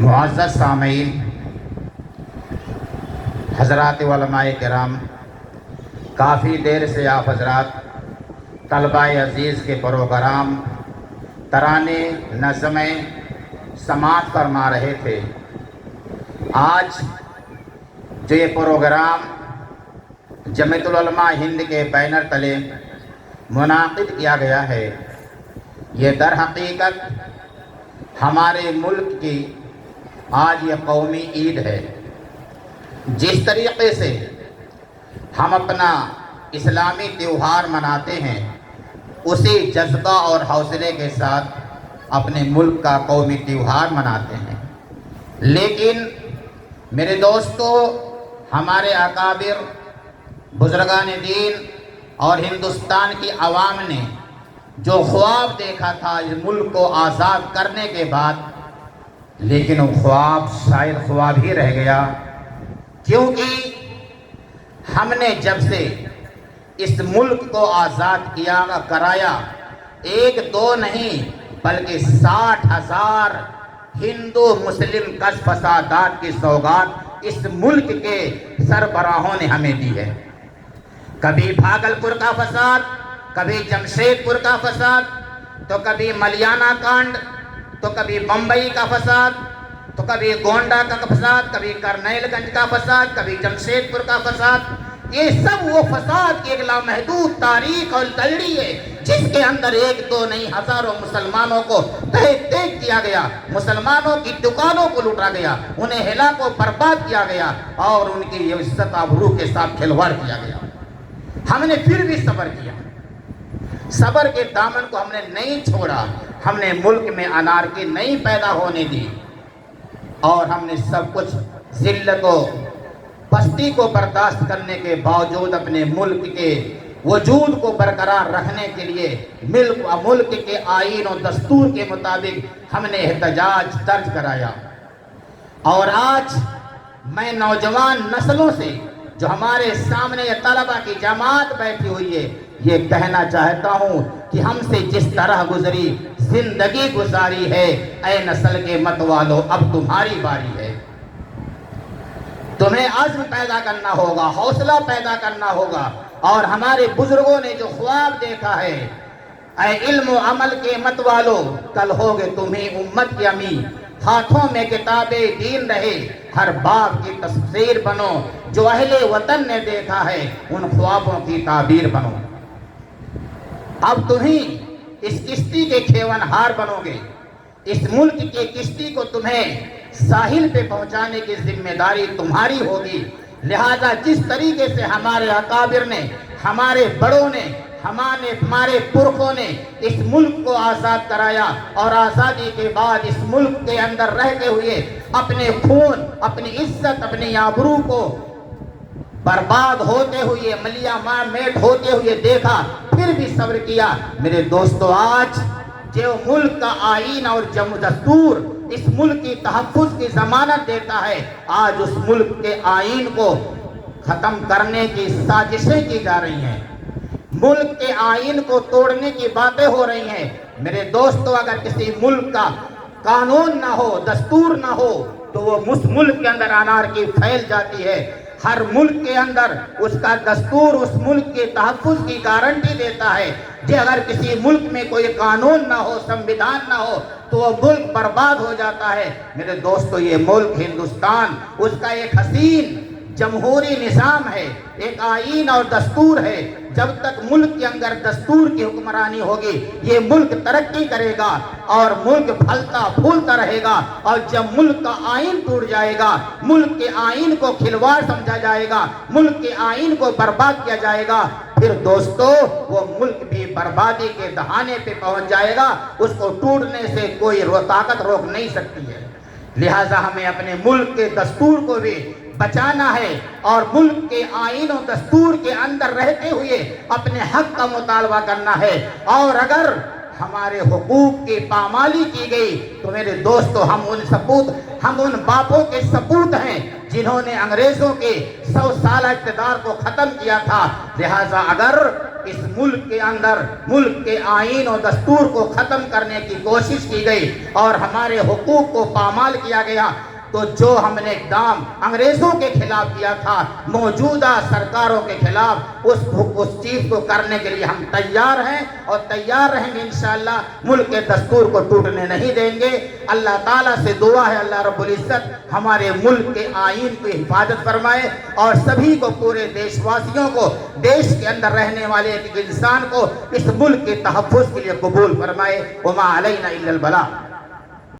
معزز سامعین، حضرات علماء کرام، کافی دیر سے آپ حضرات طلبہ عزیز کے پروگرام ترانے نظمیں سماعت فرما رہے تھے۔ آج جو یہ پروگرام جمعیت العلماء ہند کے بینر تلے منعقد کیا گیا ہے، یہ در حقیقت ہمارے ملک کی آج یہ قومی عید ہے۔ جس طریقے سے ہم اپنا اسلامی تہوار مناتے ہیں، اسی جذبہ اور حوصلے کے ساتھ اپنے ملک کا قومی تہوار مناتے ہیں۔ لیکن میرے دوستو، ہمارے اکابر بزرگان دین اور ہندوستان کی عوام نے جو خواب دیکھا تھا اس ملک کو آزاد کرنے کے بعد، لیکن وہ خواب شاید خواب ہی رہ گیا، کیونکہ ہم نے جب سے اس ملک کو آزاد کرایا، ایک دو نہیں بلکہ 60,000 ہندو مسلم کش فسادات کی سوغات اس ملک کے سربراہوں نے ہمیں دی ہے۔ کبھی بھاگلپور کا فساد، کبھی جمشید پور کا فساد، تو کبھی ملیانہ کانڈ، تو کبھی بمبئی کا فساد، تو کبھی گونڈا کا فساد، کبھی کرنیل گنج کا فساد، کبھی جمشید پور کا فساد۔ یہ سب وہ فساد کی ایک لامحدود تاریخ اور لڑی ہے جس کے اندر ایک دو نہیں ہزاروں مسلمانوں کو تہہ تیگ کیا گیا، مسلمانوں کی دکانوں کو لوٹا گیا، انہیں ہلاک و برباد کیا گیا اور ان کی یہ عزت آبرو کے ساتھ کھلواڑ کیا گیا۔ ہم نے پھر بھی صبر کیا، صبر کے دامن کو ہم نے نہیں چھوڑا، ہم نے ملک میں انارکی نہیں پیدا ہونے دی، اور ہم نے سب کچھ ذلت و پستی کو برداشت کرنے کے باوجود اپنے ملک کے وجود کو برقرار رکھنے کے لیے ملک کے آئین و دستور کے مطابق ہم نے احتجاج درج کرایا۔ اور آج میں نوجوان نسلوں سے جو ہمارے سامنے یہ طلبہ کی جماعت بیٹھی ہوئی ہے، یہ کہنا چاہتا ہوں کہ ہم سے جس طرح گزری زندگی گزاری ہے، اے نسل کے مت والو اب تمہاری باری ہے۔ تمہیں عزم پیدا کرنا ہوگا، حوصلہ پیدا کرنا ہوگا، اور ہمارے بزرگوں نے جو خواب دیکھا ہے، اے علم و عمل کے مت والو کل ہوگے تمہیں امت کی امین، ہاتھوں میں کتاب دین رہے، ہر باب کی تصویر بنو، جو اہل وطن نے دیکھا ہے ان خوابوں کی تعبیر بنو۔ اب تمہیں اس کشتی کے کھیون ہار بنو گے، اس ملک کی کشتی کو تمہیں ساحل پہ پہنچانے کی ذمہ داری تمہاری ہوگی۔ لہذا جس طریقے سے ہمارے اکابر نے، ہمارے بڑوں نے، ہمارے پرخوں نے اس ملک کو آزاد کرایا، اور آزادی کے بعد اس ملک کے اندر رہتے ہوئے اپنے خون، اپنی عزت، اپنی آبرو کو برباد ہوتے ہوئے، ملیہ میٹ ہوتے ہوئے دیکھا، پھر بھی صبر کیا۔ میرے دوستو، آج جو ملک کا آئین اور دستور اس ملک کی تحفظ کی ضمانت دیتا ہے، آج اس ملک کے آئین کو ختم کرنے کی سازشیں کی جا رہی ہیں، ملک کے آئین کو توڑنے کی باتیں ہو رہی ہیں۔ میرے دوستو، اگر کسی ملک کا قانون نہ ہو، دستور نہ ہو، تو وہ اس ملک کے اندر انارکی پھیل جاتی ہے۔ ہر ملک کے اندر اس کا دستور اس ملک کے تحفظ کی گارنٹی دیتا ہے کہ اگر کسی ملک میں کوئی قانون نہ ہو، سمویدھان نہ ہو، تو وہ ملک برباد ہو جاتا ہے۔ میرے دوستو، یہ ملک ہندوستان اس کا ایک حسین جمہوری نظام ہے، ایک آئین اور دستور ہے۔ جب تک ملک کے اندر دستور کی حکمرانی ہوگی، یہ ملک ترقی کرے گا اور ملک پھلتا پھولتا رہے گا۔ اور جب ملک کا آئین ٹوٹ جائے گا، ملک کے آئین کو کھلواڑ سمجھا جائے گا، ملک کے آئین کو برباد کیا جائے گا، پھر دوستو وہ ملک بھی بربادی کے دہانے پہ پہنچ جائے گا۔ اس کو ٹوٹنے سے کوئی طاقت روک نہیں سکتی ہے۔ لہٰذا ہمیں اپنے ملک کے دستور کو بھی بچانا ہے، اور ملک کے آئین و دستور کے اندر رہتے ہوئے اپنے حق کا مطالبہ کرنا ہے۔ اور اگر ہمارے حقوق کی پامالی کی گئی تو میرے دوستو ہم ان باپوں کے سپوت ہیں جنہوں نے انگریزوں کے 100 سالہ اقتدار کو ختم کیا تھا. لہٰذا اگر اس ملک کے اندر ملک کے آئین و دستور کو ختم کرنے کی کوشش کی گئی اور ہمارے حقوق کو پامال کیا گیا تو جو ہم نے اقدام انگریزوں کے خلاف کیا تھا موجودہ سرکاروں کے خلاف اس چیز کو کرنے کے لیے ہم تیار ہیں اور تیار رہیں گے انشاءاللہ. ملک کے دستور کو ٹوٹنے نہیں دیں گے. اللہ تعالیٰ سے دعا ہے اللہ رب العزت ہمارے ملک کے آئین کی حفاظت فرمائے اور سبھی کو پورے دیش واسیوں کو دیش کے اندر رہنے والے ایک انسان کو اس ملک کے تحفظ کے لیے قبول فرمائے. وما علینا الا البلاغ.